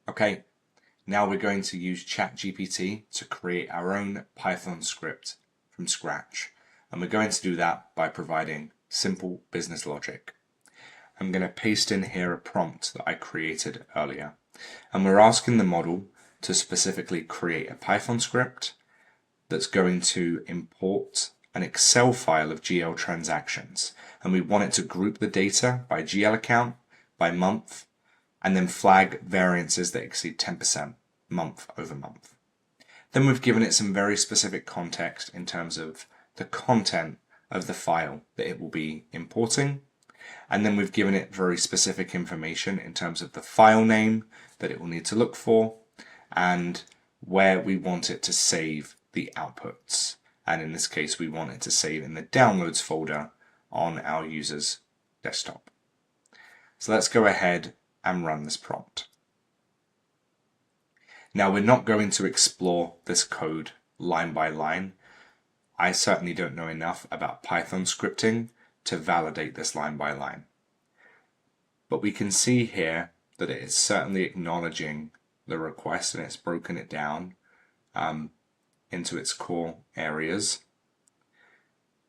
Okay, now we're going to use ChatGPT to create our own Python script from scratch. And we're going to do that by providing simple business logic. I'm going to paste in here a prompt that I created earlier. And we're asking the model to specifically create a Python script that's going to import an Excel file of GL transactions. And we want it to group the data by GL account, by month, and then flag variances that exceed 10% month over month. Then we've given it some very specific context in terms of the content of the file that it will be importing. And then we've given it very specific information in terms of the file name that it will need to look for and where we want it to save the outputs. And in this case, we want it to save in the downloads folder on our user's desktop. So let's go ahead and run this prompt. Now we're not going to explore this code line by line. I certainly don't know enough about Python scripting to validate this line by line. But we can see here that it is certainly acknowledging the request and it's broken it down into its core areas.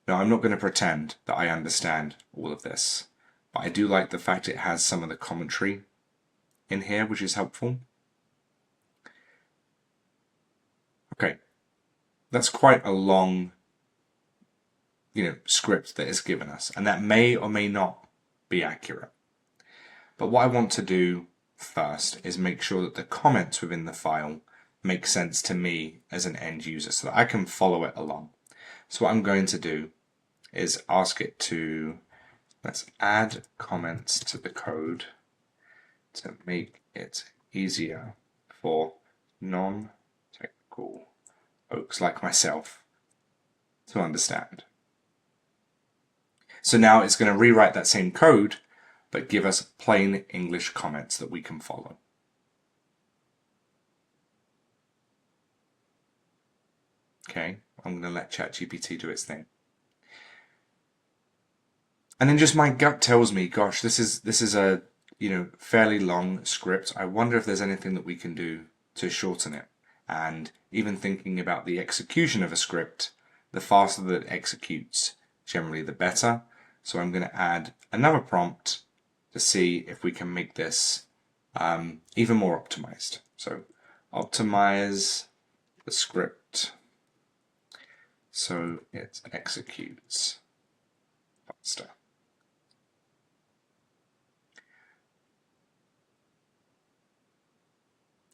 Now I'm not going to pretend that I understand all of this, but I do like the fact it has some of the commentary in here, which is helpful. Okay, that's quite a long script that is given us, and that may or may not be accurate. But what I want to do first is make sure that the comments within the file make sense to me as an end user so that I can follow it along. So what I'm going to do is ask it to, let's add comments to the code to make it easier for non-technical folks like myself to understand. So now it's going to rewrite that same code, but give us plain English comments that we can follow. Okay, I'm going to let ChatGPT do its thing. And then just my gut tells me, gosh, this is a fairly long script. I wonder if there's anything that we can do to shorten it. And even thinking about the execution of a script, the faster that it executes, generally the better. So I'm going to add another prompt to see if we can make this even more optimized. So optimize the script so it executes faster.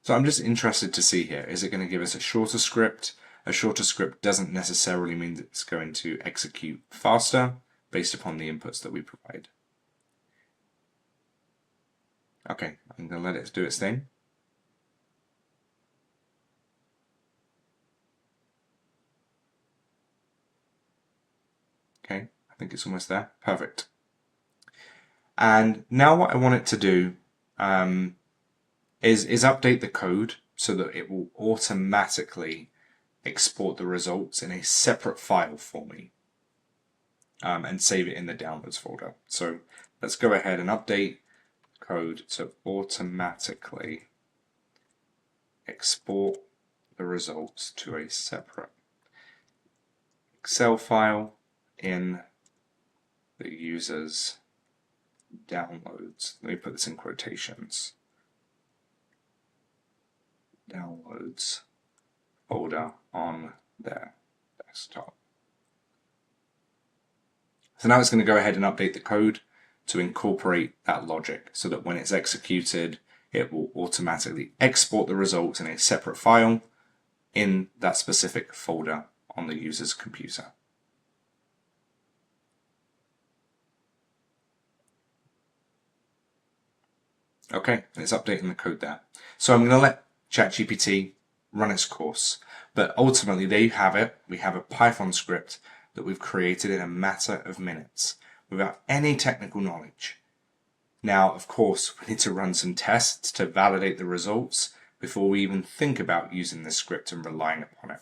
So I'm just interested to see here, is it going to give us a shorter script? A shorter script doesn't necessarily mean that it's going to execute faster based upon the inputs that we provide. Okay, I'm going to let it do its thing. Okay, I think it's almost there. Perfect. And now what I want it to do is update the code so that it will automatically export the results in a separate file for me and save it in the downloads folder. So let's go ahead and update code to automatically export the results to a separate Excel file in the user's downloads. Let me put this in quotations. Downloads folder on their desktop. So now it's going to go ahead and update the code to incorporate that logic so that when it's executed, it will automatically export the results in a separate file in that specific folder on the user's computer. Okay, and it's updating the code there. So I'm going to let ChatGPT run its course, but ultimately there you have it. We have a Python script that we've created in a matter of minutes without any technical knowledge. Now, of course, we need to run some tests to validate the results before we even think about using this script and relying upon it.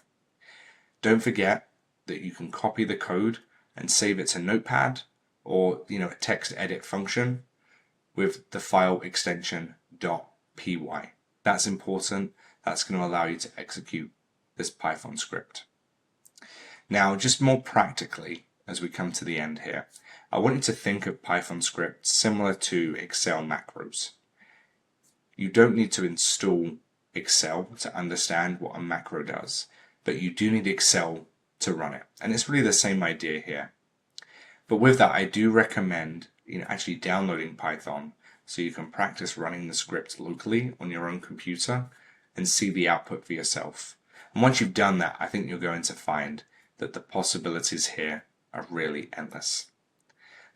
Don't forget that you can copy the code and save it to Notepad or a text edit function with the file extension .py. That's important. That's going to allow you to execute this Python script. Now, just more practically, as we come to the end here, I want you to think of Python scripts similar to Excel macros. You don't need to install Excel to understand what a macro does, but you do need Excel to run it. And it's really the same idea here. But with that, I do recommend actually downloading Python so you can practice running the script locally on your own computer and see the output for yourself. And once you've done that, I think you're going to find that the possibilities here are really endless.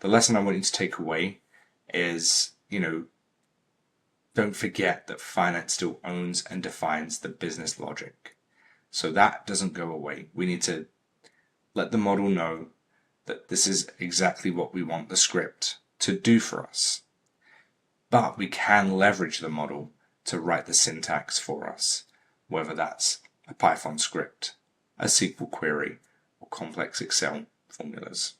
The lesson I want you to take away is, don't forget that finance still owns and defines the business logic. So that doesn't go away. We need to let the model know that this is exactly what we want the script to do for us. But we can leverage the model to write the syntax for us, whether that's a Python script, a SQL query, or complex Excel formulas.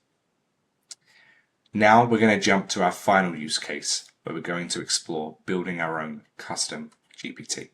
Now we're going to jump to our final use case, where we're going to explore building our own custom GPT.